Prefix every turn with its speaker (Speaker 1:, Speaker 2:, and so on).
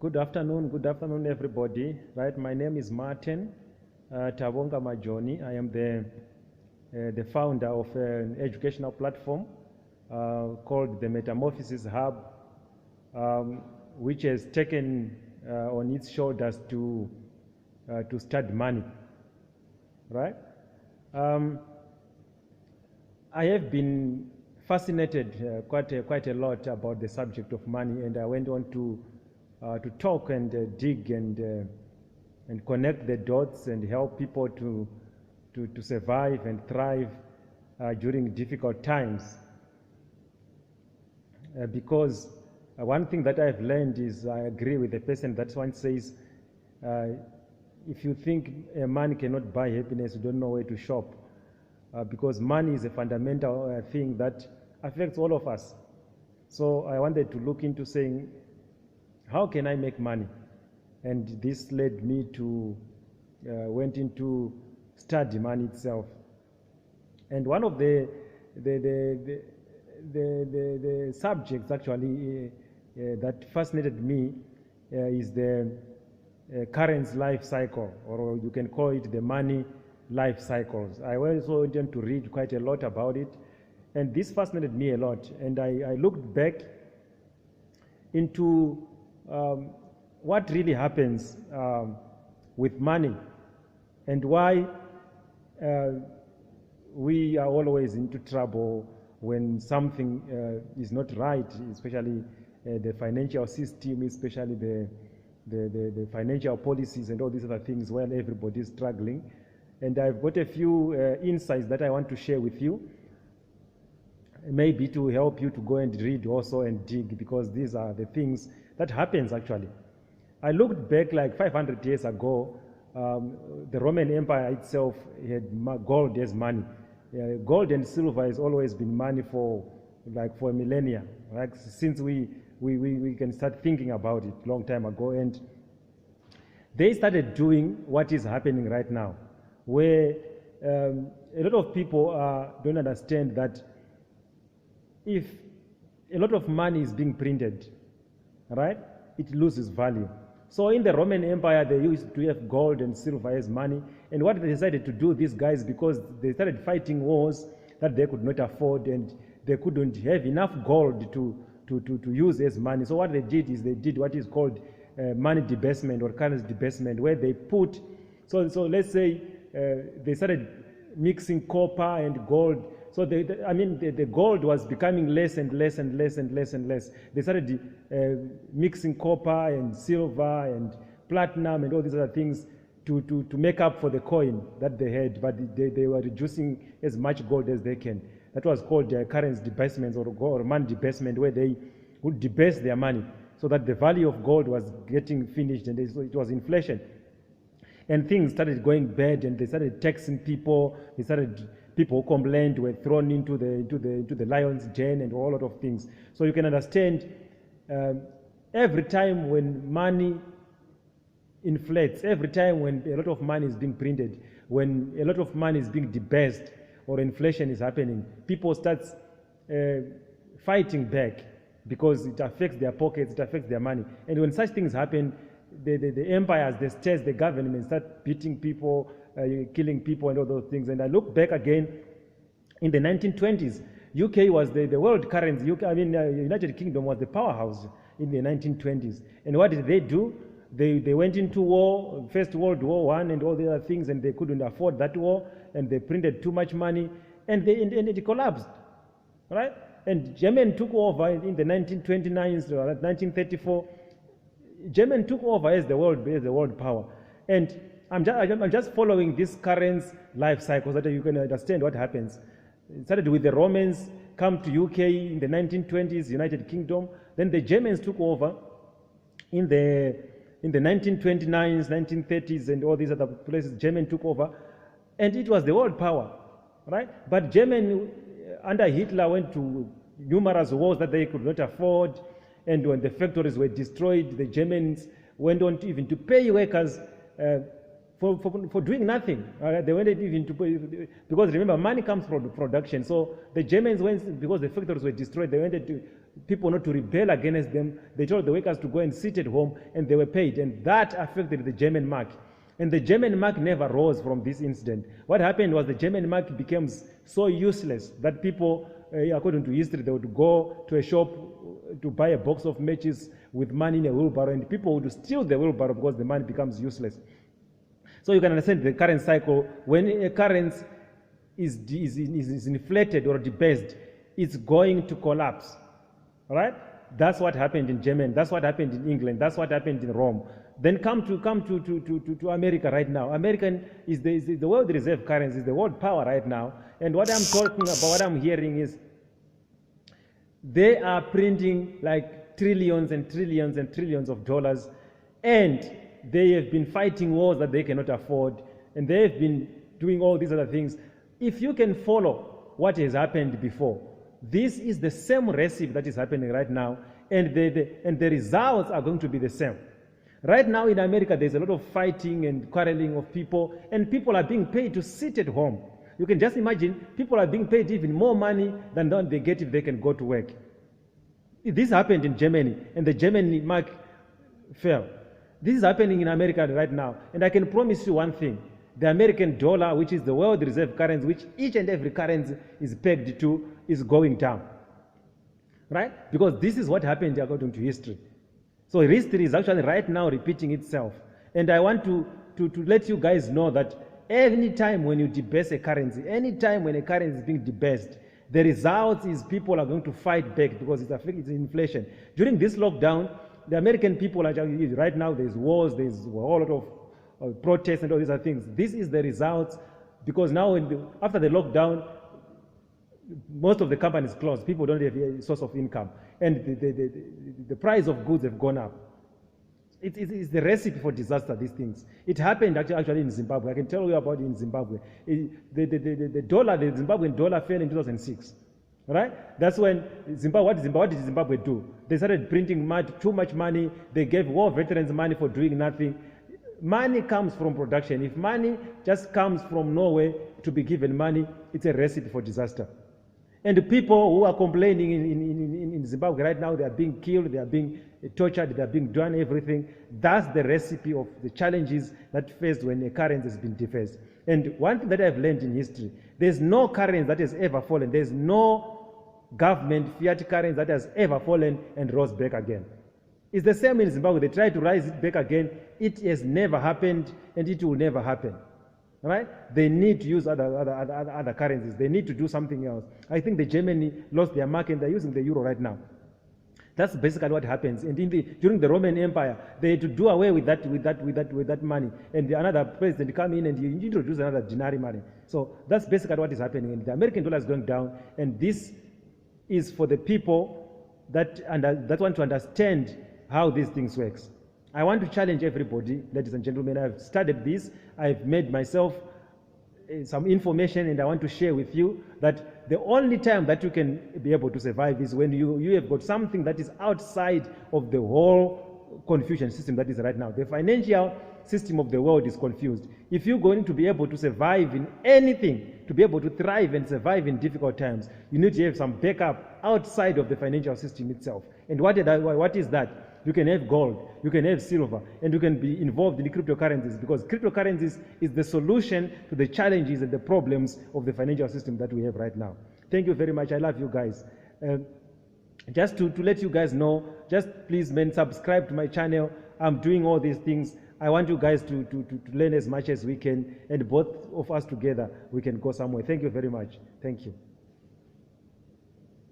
Speaker 1: Good afternoon, everybody. Right, my name is Martin Tabonga Majoni. I am the founder of an educational platform called the Metamorphosis Hub, which has taken on its shoulders to study money. Right? I have been fascinated quite a lot about the subject of money, and I went on to talk and dig and connect the dots and help people to survive and thrive during difficult times. Because one thing that I've learned is, I agree with the person that once says, if you think money cannot buy happiness, you don't know where to shop. Because money is a fundamental thing that affects all of us. So I wanted to look into saying, how can I make money? And this led me to, went into study money itself. And one of the subjects actually that fascinated me is the currency life cycle, or you can call it the money life cycles. I also intend to read quite a lot about it, and this fascinated me a lot. And I looked back into what really happens with money and why we are always into trouble when something is not right, especially the financial system, especially the financial policies and all these other things, while everybody is struggling. And I've got a few insights that I want to share with you, maybe to help you to go and read also and dig, because these are the things that happens actually. I looked back like 500 years ago. The Roman Empire itself had gold as money. Gold and silver has always been money for a millennia, right? Since we can start thinking about it long time ago. And they started doing what is happening right now, where a lot of people don't understand that if a lot of money is being printed, right, it loses value. So in the Roman Empire, they used to have gold and silver as money. And what they decided to do, these guys, because they started fighting wars that they could not afford, and they couldn't have enough gold to use as money. So what they did is they did what is called money debasement or currency debasement, where they put, so let's say they started mixing copper and gold. So the gold was becoming less and less and less and less and less. They started mixing copper and silver and platinum and all these other things to make up for the coin that they had, but they were reducing as much gold as they can. That was called currency debasement or money debasement, where they would debase their money so that the value of gold was getting finished, and it was inflation. And things started going bad, and they started taxing people. People who complained were thrown into the lion's den and a whole lot of things. So you can understand, every time when money inflates, every time when a lot of money is being printed, when a lot of money is being debased or inflation is happening, people start fighting back, because it affects their pockets, it affects their money. And when such things happen, the empires, the states, the government start beating people, killing people and all those things. And I look back again, in the 1920s, UK was the world currency. United Kingdom was the powerhouse in the 1920s. And what did they do? They went into war, First World War I and all the other things, and they couldn't afford that war, and they printed too much money, and it collapsed, right? And Germany took over in the 1929s, 1934. Germany took over as the world power. And I'm just following this current life cycle so that you can understand what happens. It started with the Romans, come to UK in the 1920s, United Kingdom. Then the Germans took over in the 1929s, 1930s, and all these other places. Germany took over, and it was the world power, right? But Germany, under Hitler, went to numerous wars that they could not afford. And when the factories were destroyed, the Germans went on even to pay workers for doing nothing. They went even to pay, because remember, money comes from production. So the Germans went, because the factories were destroyed, they went to people not to rebel against them. They told the workers to go and sit at home, and they were paid. And that affected the German mark. And the German mark never rose from this incident. What happened was the German mark became so useless that people, according to history, they would go to a shop to buy a box of matches with money in a wheelbarrow, and people would steal the wheelbarrow because the money becomes useless. So you can understand the current cycle. When a currency is inflated or debased, it's going to collapse. All right? That's what happened in Germany. That's what happened in England. That's what happened in Rome. Then come to America right now. American is the world reserve currency, is the world power right now. And what I'm talking about, what I'm hearing is they are printing like trillions and trillions and trillions of dollars, and they have been fighting wars that they cannot afford, and they have been doing all these other things. If you can follow what has happened before, this is the same recipe that is happening right now, and the results are going to be the same. Right now in America, there's a lot of fighting and quarreling of people, and people are being paid to sit at home. You can just imagine, people are being paid even more money than they get if they can go to work. This happened in Germany, and the German mark fell. This is happening in America right now, and I can promise you one thing. The American dollar, which is the world reserve currency, which each and every currency is pegged to, is going down. Right? Because this is what happened according to history. So history is actually right now repeating itself. And I want to let you guys know that any time when you debase a currency, any time when a currency is being debased, the result is people are going to fight back because it's inflation. During this lockdown, the American people are right now, there's wars, there's a whole lot of protests and all these other things. This is the result because now after the lockdown, most of the companies closed. People don't have a source of income. And the price of goods have gone up. It's the recipe for disaster, these things. It happened actually in Zimbabwe. I can tell you about it in Zimbabwe. The Zimbabwean dollar fell in 2006. Right? That's when what did Zimbabwe do? They started printing too much money. They gave war veterans money for doing nothing. Money comes from production. If money just comes from nowhere to be given money, it's a recipe for disaster. And the people who are complaining in Zimbabwe right now, they are being killed, they are being tortured, they are being done everything. That's the recipe of the challenges that faced when a currency has been defaced. And one thing that I've learned in history, there's no currency that has ever fallen. There's no government fiat currency that has ever fallen and rose back again. It's the same in Zimbabwe. They try to rise it back again. It has never happened, and it will never happen. Right? They need to use other currencies. They need to do something else. I think the Germany lost their market, and they're using the euro right now. That's basically what happens. And during the Roman Empire, they had to do away with that money. And another president come in and he introduce another denarii money. So that's basically what is happening. And the American dollar is going down, and this is for the people that want to understand how these things works. I want to challenge everybody, ladies and gentlemen. I've studied this. I've made myself some information, and I want to share with you that the only time that you can be able to survive is when you have got something that is outside of the whole Confucian system that is right now. The financial system of the world is confused. If you're going to be able to survive in anything, to be able to thrive and survive in difficult times, you need to have some backup outside of the financial system itself. And what is that? You can have gold, you can have silver, and you can be involved in the cryptocurrencies, because cryptocurrencies is the solution to the challenges and the problems of the financial system that we have right now. Thank you very much. I love you guys. Just to let you guys know, just please, subscribe to my channel. I'm doing all these things. I want you guys to learn as much as we can, and both of us together, we can go somewhere. Thank you very much. Thank you.